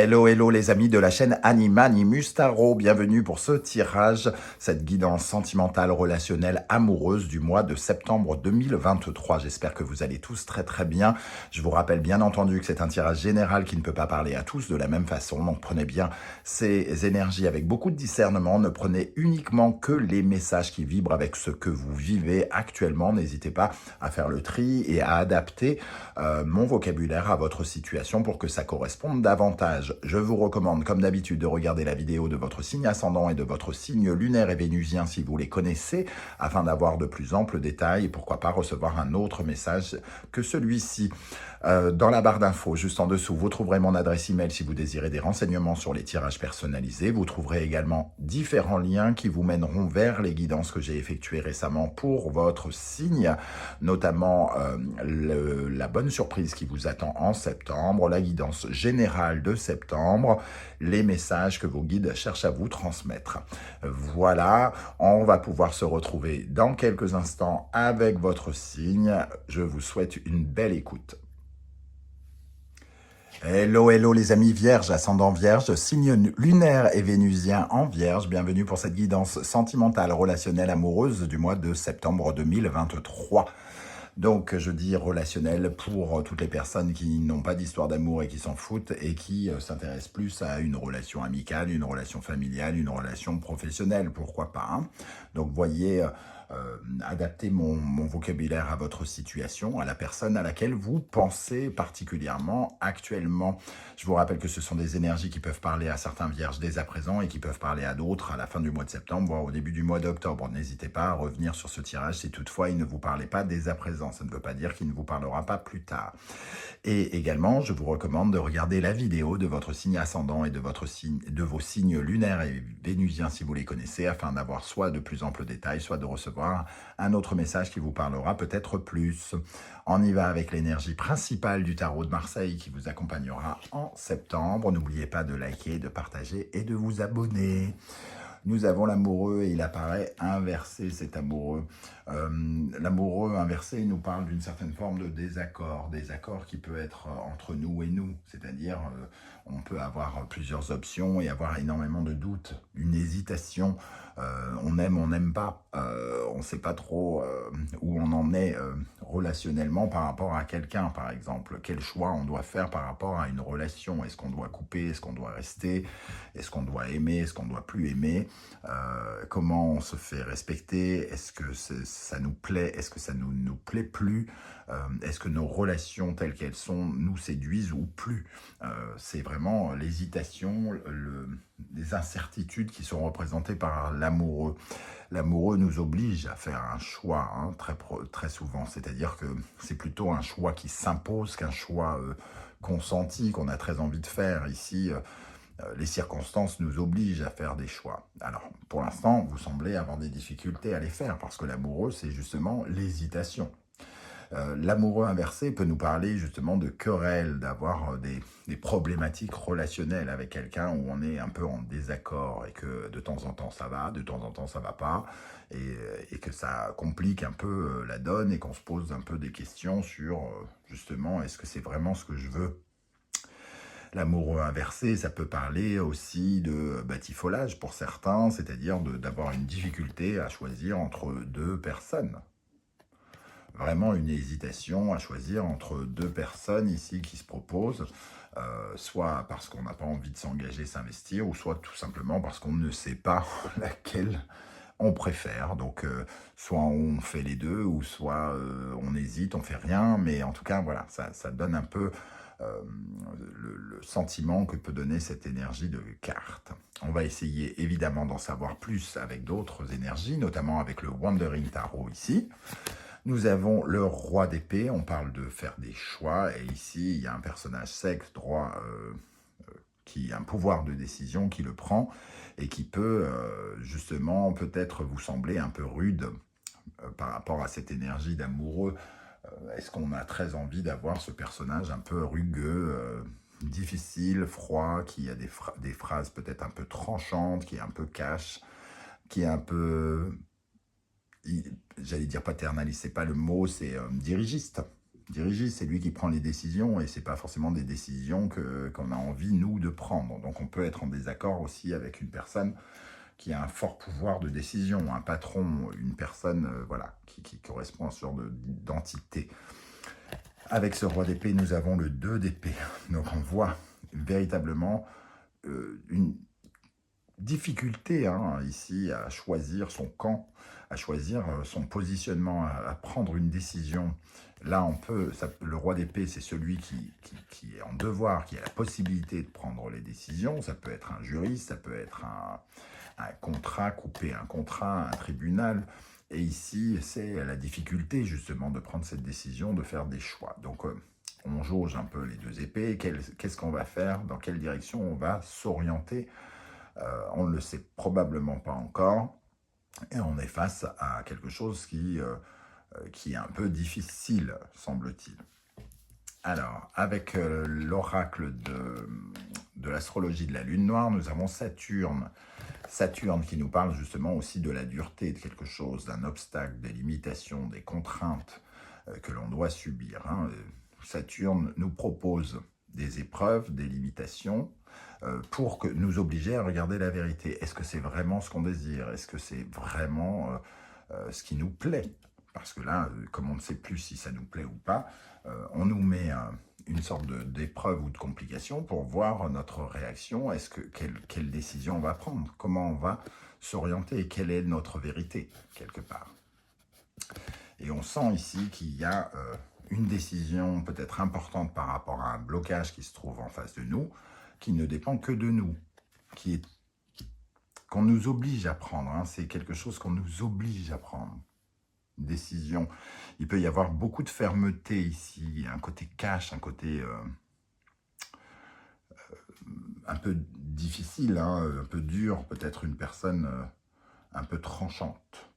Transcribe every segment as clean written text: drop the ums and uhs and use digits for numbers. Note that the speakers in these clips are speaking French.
Hello, hello les amis de la chaîne Animanimus Tarot, bienvenue pour ce tirage, cette guidance sentimentale, relationnelle, amoureuse du mois de septembre 2023. J'espère que vous allez tous très très bien. Je vous rappelle bien entendu que c'est un tirage général qui ne peut pas parler à tous de la même façon, donc prenez bien ces énergies avec beaucoup de discernement, ne prenez uniquement que les messages qui vibrent avec ce que vous vivez actuellement. N'hésitez pas à faire le tri et à adapter mon vocabulaire à votre situation pour que ça corresponde davantage. Je vous recommande, comme d'habitude, de regarder la vidéo de votre signe ascendant et de votre signe lunaire et vénusien si vous les connaissez, afin d'avoir de plus amples détails et pourquoi pas recevoir un autre message que celui-ci. Dans la barre d'infos, juste en dessous, vous trouverez mon adresse email si vous désirez des renseignements sur les tirages personnalisés. Vous trouverez également différents liens qui vous mèneront vers les guidances que j'ai effectuées récemment pour votre signe, notamment la bonne surprise qui vous attend en septembre, la guidance générale de septembre, les messages que vos guides cherchent à vous transmettre. Voilà, on va pouvoir se retrouver dans quelques instants avec votre signe. Je vous souhaite une belle écoute. Hello, hello les amis vierges, ascendant vierge, signe lunaire et vénusien en vierge. Bienvenue pour cette guidance sentimentale, relationnelle, amoureuse du mois de septembre 2023. Donc, je dis relationnel pour toutes les personnes qui n'ont pas d'histoire d'amour et qui s'en foutent et qui s'intéressent plus à une relation amicale, une relation familiale, une relation professionnelle, pourquoi pas. Hein. Donc, voyez, adaptez mon vocabulaire à votre situation, à la personne à laquelle vous pensez particulièrement actuellement. Je vous rappelle que ce sont des énergies qui peuvent parler à certains vierges dès à présent et qui peuvent parler à d'autres à la fin du mois de septembre, voire au début du mois d'octobre. N'hésitez pas à revenir sur ce tirage si toutefois il ne vous parlait pas dès à présent. Ça ne veut pas dire qu'il ne vous parlera pas plus tard. Et également, je vous recommande de regarder la vidéo de votre signe ascendant et de vos signes lunaires et vénusiens si vous les connaissez, afin d'avoir soit de plus amples détails, soit de recevoir un autre message qui vous parlera peut-être plus. On y va avec l'énergie principale du tarot de Marseille qui vous accompagnera en septembre. N'oubliez pas de liker, de partager et de vous abonner. Nous avons l'amoureux et il apparaît inversé, cet amoureux. L'amoureux inversé nous parle d'une certaine forme de désaccord qui peut être entre nous et nous. C'est-à-dire, on peut avoir plusieurs options et avoir énormément de doutes, une hésitation. On aime, on n'aime pas. On ne sait pas trop où on en est relationnellement par rapport à quelqu'un, par exemple. Quel choix on doit faire par rapport à une relation? Est-ce qu'on doit couper? Est-ce qu'on doit rester? Est-ce qu'on doit aimer? Est-ce qu'on ne doit plus aimer? Comment on se fait respecter? Est-ce que ça nous plaît? Est-ce que ça ne nous plaît plus? Est-ce que nos relations telles qu'elles sont nous séduisent ou plus? C'est vraiment l'hésitation, les incertitudes qui sont représentées par l'amoureux. L'amoureux nous oblige à faire un choix hein, très souvent, c'est-à-dire que c'est plutôt un choix qui s'impose qu'un choix consenti qu'on a très envie de faire. Ici, les circonstances nous obligent à faire des choix. Alors, pour l'instant, vous semblez avoir des difficultés à les faire, parce que l'amoureux, c'est justement l'hésitation. L'amoureux inversé peut nous parler justement de querelles, d'avoir des problématiques relationnelles avec quelqu'un où on est un peu en désaccord et que de temps en temps ça va, de temps en temps ça va pas, et que ça complique un peu la donne et qu'on se pose un peu des questions sur justement est-ce que c'est vraiment ce que je veux? L'amoureux inversé, ça peut parler aussi de batifolage pour certains, c'est-à-dire d'avoir une difficulté à choisir entre deux personnes. Vraiment une hésitation à choisir entre deux personnes ici qui se proposent, soit parce qu'on n'a pas envie de s'engager, s'investir, ou soit tout simplement parce qu'on ne sait pas laquelle on préfère. Donc, soit on fait les deux, ou soit on hésite, on fait rien, mais en tout cas, voilà, ça donne un peu le sentiment que peut donner cette énergie de carte. On va essayer évidemment d'en savoir plus avec d'autres énergies, notamment avec le Wandering Tarot ici. Nous avons le roi d'épée, on parle de faire des choix, et ici il y a un personnage sexe, droit, qui a un pouvoir de décision, qui le prend, et qui peut justement peut-être vous sembler un peu rude par rapport à cette énergie d'amoureux. Est-ce qu'on a très envie d'avoir ce personnage un peu rugueux, difficile, froid, qui a des phrases peut-être un peu tranchantes, qui est un peu cash, qui est un peu... J'allais dire paternaliste, c'est pas le mot, c'est dirigiste. dirigiste, c'est lui qui prend les décisions et c'est pas forcément des décisions qu'on a envie, nous, de prendre. Donc on peut être en désaccord aussi avec une personne qui a un fort pouvoir de décision, un patron, une personne voilà, qui correspond à ce genre d'entité. Avec ce roi d'épée, nous avons le 2 d'épée. Donc on voit véritablement une difficulté ici à choisir son camp, à choisir son positionnement, à prendre une décision. Là, le roi d'épée, c'est celui qui est en devoir, qui a la possibilité de prendre les décisions. Ça peut être un juriste, ça peut être un contrat, couper un contrat, un tribunal. Et ici, c'est la difficulté justement de prendre cette décision, de faire des choix. Donc, on jauge un peu les 2 épées. Qu'est-ce qu'on va faire? Dans quelle direction on va s'orienter? On ne le sait probablement pas encore. Et on est face à quelque chose qui est un peu difficile, semble-t-il. Alors, avec l'oracle de l'astrologie de la Lune Noire, nous avons Saturne. Saturne qui nous parle justement aussi de la dureté de quelque chose, d'un obstacle, des limitations, des contraintes que l'on doit subir. Saturne nous propose des épreuves, des limitations, pour nous obliger à regarder la vérité. Est-ce que c'est vraiment ce qu'on désire? Est-ce que c'est vraiment ce qui nous plaît? Parce que là, comme on ne sait plus si ça nous plaît ou pas, on nous met une sorte d'épreuve ou de complication pour voir notre réaction. Quelle décision on va prendre? Comment on va s'orienter? Quelle est notre vérité, quelque part? Et on sent ici qu'il y a une décision peut-être importante par rapport à un blocage qui se trouve en face de nous, qui ne dépend que de nous, qu'on nous oblige à prendre. C'est quelque chose qu'on nous oblige à prendre. Une décision. Il peut y avoir beaucoup de fermeté ici, un côté cash, un côté un peu difficile, un peu dur, peut-être une personne un peu tranchante.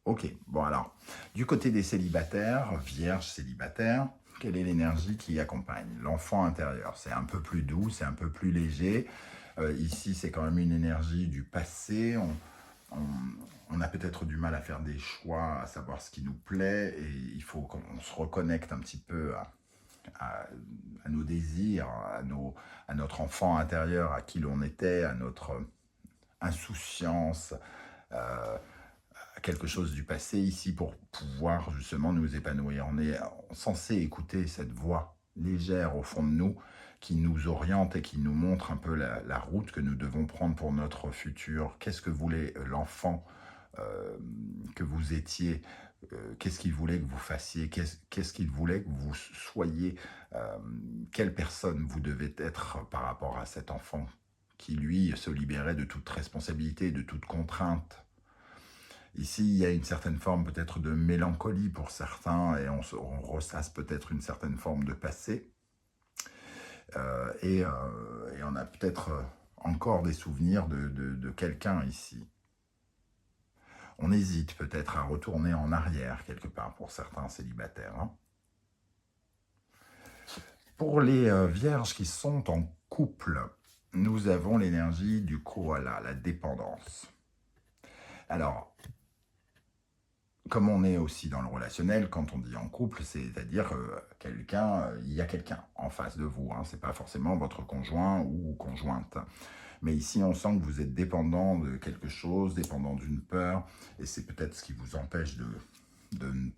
Ok, bon alors, du côté des célibataires, vierges célibataires, quelle est l'énergie qui accompagne? L'enfant intérieur, c'est un peu plus doux, c'est un peu plus léger. Ici, c'est quand même une énergie du passé. On a peut-être du mal à faire des choix, à savoir ce qui nous plaît, et il faut qu'on se reconnecte un petit peu à nos désirs, à notre enfant intérieur, à qui l'on était, à notre insouciance, quelque chose du passé ici pour pouvoir justement nous épanouir. On est censé écouter cette voix légère au fond de nous qui nous oriente et qui nous montre un peu la route que nous devons prendre pour notre futur. Qu'est-ce que voulait l'enfant que vous étiez? Qu'est-ce qu'il voulait que vous fassiez? Qu'est-ce qu'il voulait que vous soyez? Quelle personne vous devez être par rapport à cet enfant qui, lui, se libérait de toute responsabilité, de toute contrainte? Ici, il y a une certaine forme peut-être de mélancolie pour certains et on ressasse peut-être une certaine forme de passé. Et on a peut-être encore des souvenirs de quelqu'un ici. On hésite peut-être à retourner en arrière quelque part pour certains célibataires. Pour les vierges qui sont en couple, nous avons l'énergie du koala, la dépendance. Alors, comme on est aussi dans le relationnel, quand on dit en couple, c'est-à-dire il y a quelqu'un en face de vous. C'est pas forcément votre conjoint ou conjointe. Mais ici, on sent que vous êtes dépendant de quelque chose, dépendant d'une peur, et c'est peut-être ce qui vous empêche de ne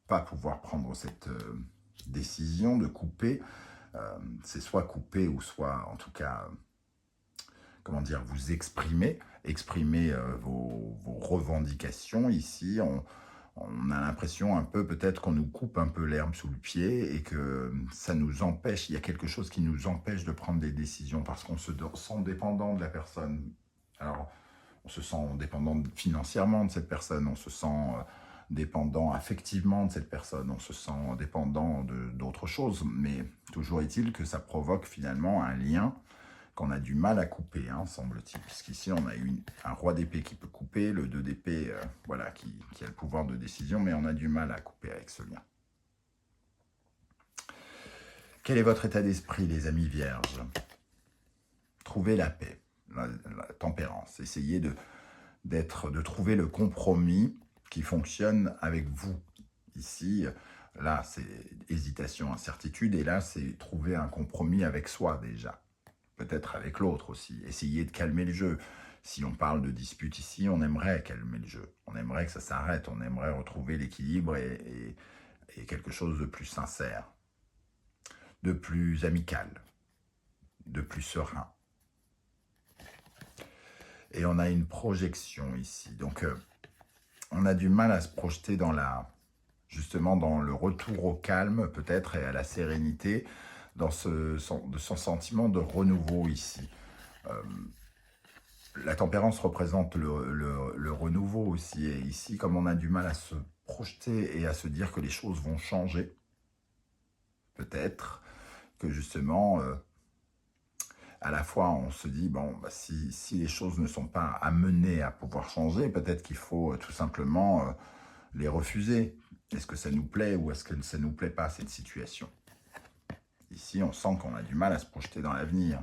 pas pouvoir prendre cette décision de couper. C'est soit couper ou soit, en tout cas, comment dire, vous exprimer vos revendications. Ici, on a l'impression un peu, peut-être qu'on nous coupe un peu l'herbe sous le pied et que ça nous empêche, il y a quelque chose qui nous empêche de prendre des décisions parce qu'on se sent dépendant de la personne. Alors, on se sent dépendant financièrement de cette personne, on se sent dépendant affectivement de cette personne, on se sent dépendant d'autres choses, mais toujours est-il que ça provoque finalement un lien qu'on a du mal à couper, semble-t-il. Puisqu'ici, on a un roi d'épée qui peut couper, le 2 d'épée voilà, qui a le pouvoir de décision, mais on a du mal à couper avec ce lien. Quel est votre état d'esprit, les amis vierges? Trouvez la paix, la tempérance. Essayez de trouver le compromis qui fonctionne avec vous. Ici, Là, c'est hésitation, incertitude, et là, c'est trouver un compromis avec soi déjà. Peut-être avec l'autre aussi. Essayer de calmer le jeu. Si on parle de dispute ici, on aimerait calmer le jeu. On aimerait que ça s'arrête, on aimerait retrouver l'équilibre et quelque chose de plus sincère, de plus amical, de plus serein. Et on a une projection ici. Donc, on a du mal à se projeter dans justement dans le retour au calme, peut-être, et à la sérénité, dans son sentiment de renouveau ici. La tempérance représente le renouveau aussi. Et ici, comme on a du mal à se projeter et à se dire que les choses vont changer, peut-être que justement, à la fois, on se dit, bon, bah, si les choses ne sont pas amenées à pouvoir changer, peut-être qu'il faut tout simplement les refuser. Est-ce que ça nous plaît ou est-ce que ça ne nous plaît pas, cette situation? Ici, on sent qu'on a du mal à se projeter dans l'avenir.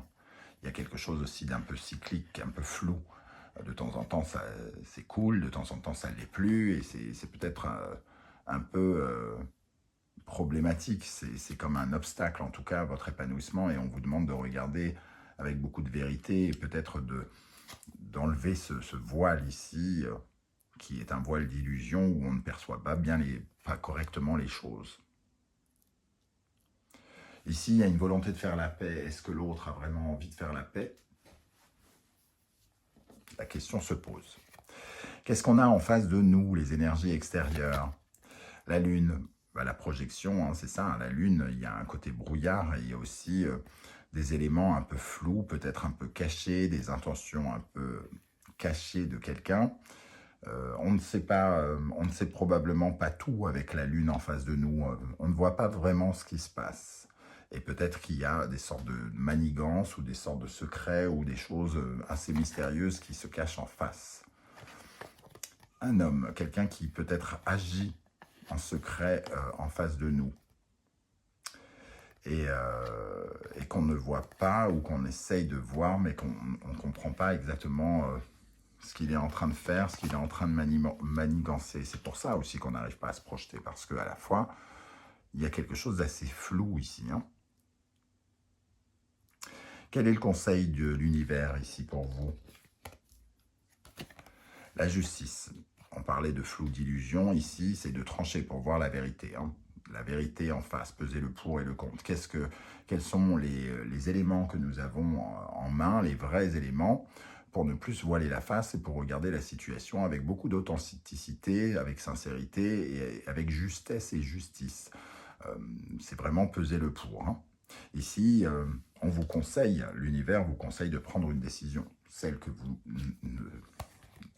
Il y a quelque chose aussi d'un peu cyclique, un peu flou. De temps en temps, c'est cool, de temps en temps, ça ne l'est plus, et c'est peut-être un peu problématique. C'est comme un obstacle, en tout cas, à votre épanouissement, et on vous demande de regarder avec beaucoup de vérité, et peut-être d'enlever ce voile ici, qui est un voile d'illusion, où on ne perçoit pas bien, pas correctement les choses. Ici, il y a une volonté de faire la paix. Est-ce que l'autre a vraiment envie de faire la paix? La question se pose. Qu'est-ce qu'on a en face de nous, les énergies extérieures? La Lune, bah, la projection, hein, c'est ça. La Lune, il y a un côté brouillard et il y a aussi des éléments un peu flous, peut-être un peu cachés, des intentions un peu cachées de quelqu'un. On ne sait pas, on ne sait probablement pas tout avec la Lune en face de nous. On ne voit pas vraiment ce qui se passe. Et peut-être qu'il y a des sortes de manigances ou des sortes de secrets ou des choses assez mystérieuses qui se cachent en face. Un homme, quelqu'un qui peut-être agit en secret en face de nous et qu'on ne voit pas ou qu'on essaye de voir mais qu'on ne comprend pas exactement ce qu'il est en train de faire, ce qu'il est en train de manigancer. C'est pour ça aussi qu'on n'arrive pas à se projeter, parce qu'à la fois, il y a quelque chose d'assez flou ici. Hein. Quel est le conseil de l'univers ici pour vous? La justice. On parlait de flou, d'illusion. Ici, c'est de trancher pour voir la vérité. Hein. La vérité en face, peser le pour et le contre. Quels sont les éléments que nous avons en main, les vrais éléments, pour ne plus se voiler la face et pour regarder la situation avec beaucoup d'authenticité, avec sincérité et avec justesse et justice. C'est vraiment peser le pour. Hein. Ici, on vous conseille, l'univers vous conseille de prendre une décision, celle que vous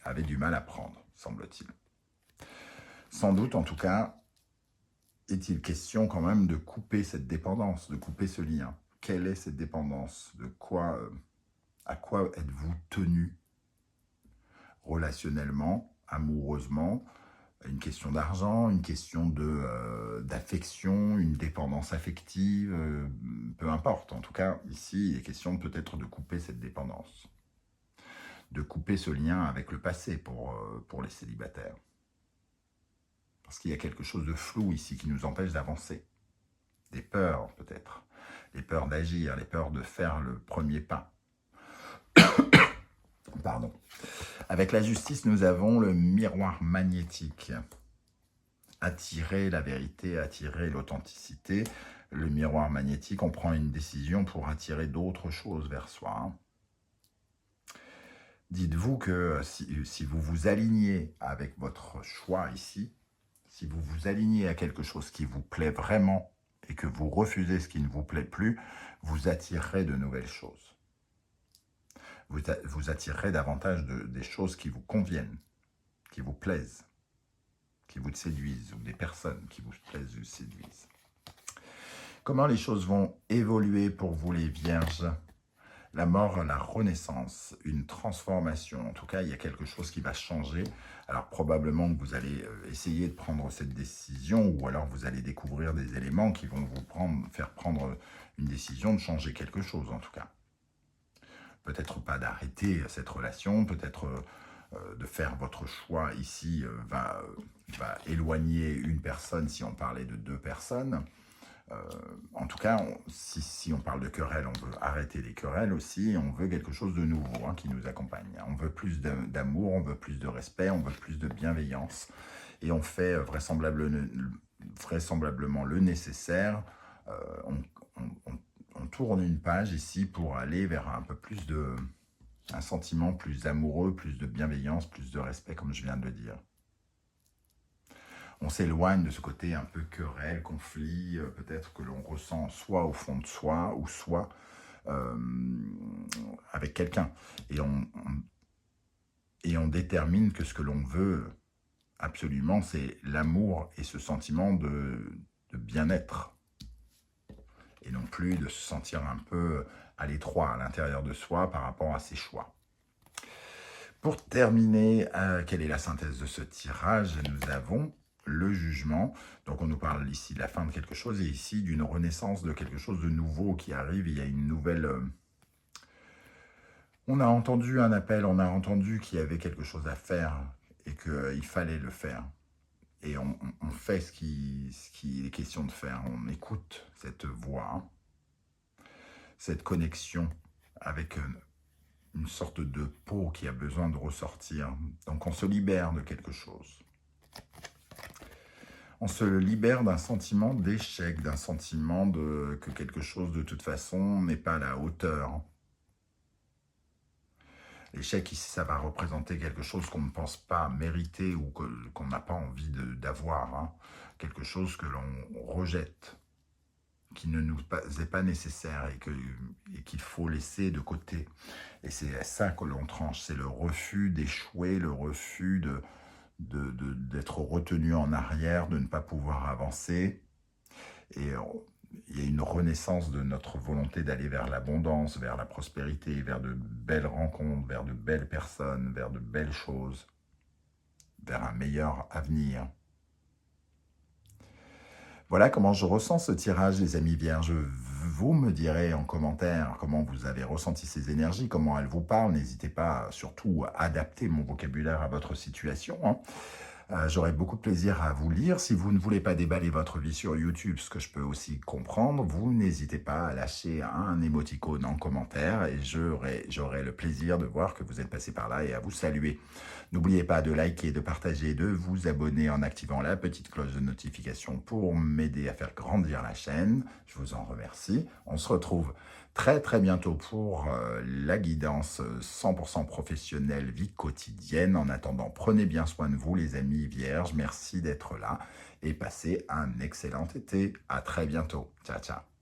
avez du mal à prendre, semble-t-il. Sans doute, en tout cas, est-il question quand même de couper cette dépendance, de couper ce lien. Quelle est cette dépendance? À quoi êtes-vous tenu relationnellement, amoureusement? Une question d'argent, une question d'affection, une dépendance affective, peu importe. En tout cas, ici, il est question peut-être de couper cette dépendance, de couper ce lien avec le passé pour les célibataires. Parce qu'il y a quelque chose de flou ici qui nous empêche d'avancer. Des peurs, peut-être. Les peurs d'agir, les peurs de faire le premier pas. Pardon. Avec la justice, nous avons le miroir magnétique. Attirer la vérité, attirer l'authenticité. Le miroir magnétique, on prend une décision pour attirer d'autres choses vers soi. Hein. Dites-vous que si vous vous alignez avec votre choix ici, si vous vous alignez à quelque chose qui vous plaît vraiment et que vous refusez ce qui ne vous plaît plus, vous attirerez de nouvelles choses. Vous attirerez davantage des choses qui vous conviennent, qui vous plaisent, qui vous séduisent, ou des personnes qui vous plaisent ou séduisent. Comment les choses vont évoluer pour vous, les vierges? La mort, la renaissance, une transformation. En tout cas, il y a quelque chose qui va changer. Alors, probablement que vous allez essayer de prendre cette décision, ou alors vous allez découvrir des éléments qui vont vous faire prendre une décision de changer quelque chose, en tout cas. Peut-être pas d'arrêter cette relation, peut-être de faire votre choix ici va éloigner une personne si on parlait de deux personnes. En tout cas, si on parle de querelles, on veut arrêter les querelles aussi, on veut quelque chose de nouveau qui nous accompagne. On veut plus d'amour, on veut plus de respect, on veut plus de bienveillance, et on fait vraisemblablement le nécessaire. On tourne une page ici pour aller vers un peu plus un sentiment plus amoureux, plus de bienveillance, plus de respect, comme je viens de le dire. On s'éloigne de ce côté un peu querelle, conflit, peut-être que l'on ressent soit au fond de soi, ou soit avec quelqu'un. Et on détermine que ce que l'on veut absolument, c'est l'amour et ce sentiment de bien-être. Et non plus de se sentir un peu à l'étroit à l'intérieur de soi par rapport à ses choix. Pour terminer, quelle est la synthèse de ce tirage? Nous avons le jugement. Donc on nous parle ici de la fin de quelque chose et ici d'une renaissance de quelque chose de nouveau qui arrive. Il y a une nouvelle... On a entendu un appel, on a entendu qu'il y avait quelque chose à faire et qu'il fallait le faire. Et on fait ce qu'il est question de faire. On écoute cette voix, cette connexion avec une sorte de peau qui a besoin de ressortir. Donc on se libère de quelque chose. On se libère d'un sentiment d'échec, d'un sentiment que quelque chose de toute façon n'est pas à la hauteur. L'échec ici, ça va représenter quelque chose qu'on ne pense pas mériter ou qu'on n'a pas envie d'avoir. Quelque chose que l'on rejette, qui ne nous est pas nécessaire et qu'il faut laisser de côté. Et c'est ça que l'on tranche, c'est le refus d'échouer, le refus d'être retenu en arrière, de ne pas pouvoir avancer. Et il y a une renaissance de notre volonté d'aller vers l'abondance, vers la prospérité, vers de belles rencontres, vers de belles personnes, vers de belles choses, vers un meilleur avenir. Voilà comment je ressens ce tirage, les amis vierges. Vous me direz en commentaire comment vous avez ressenti ces énergies, comment elles vous parlent. N'hésitez pas surtout à adapter mon vocabulaire à votre situation. J'aurai beaucoup de plaisir à vous lire. Si vous ne voulez pas déballer votre vie sur YouTube, ce que je peux aussi comprendre, vous n'hésitez pas à lâcher un émoticône en commentaire et j'aurai le plaisir de voir que vous êtes passé par là et à vous saluer. N'oubliez pas de liker, de partager, de vous abonner en activant la petite cloche de notification pour m'aider à faire grandir la chaîne. Je vous en remercie. On se retrouve très très bientôt pour la guidance 100% professionnelle, vie quotidienne. En attendant, prenez bien soin de vous les amis vierges. Merci d'être là et passez un excellent été. À très bientôt. Ciao, ciao.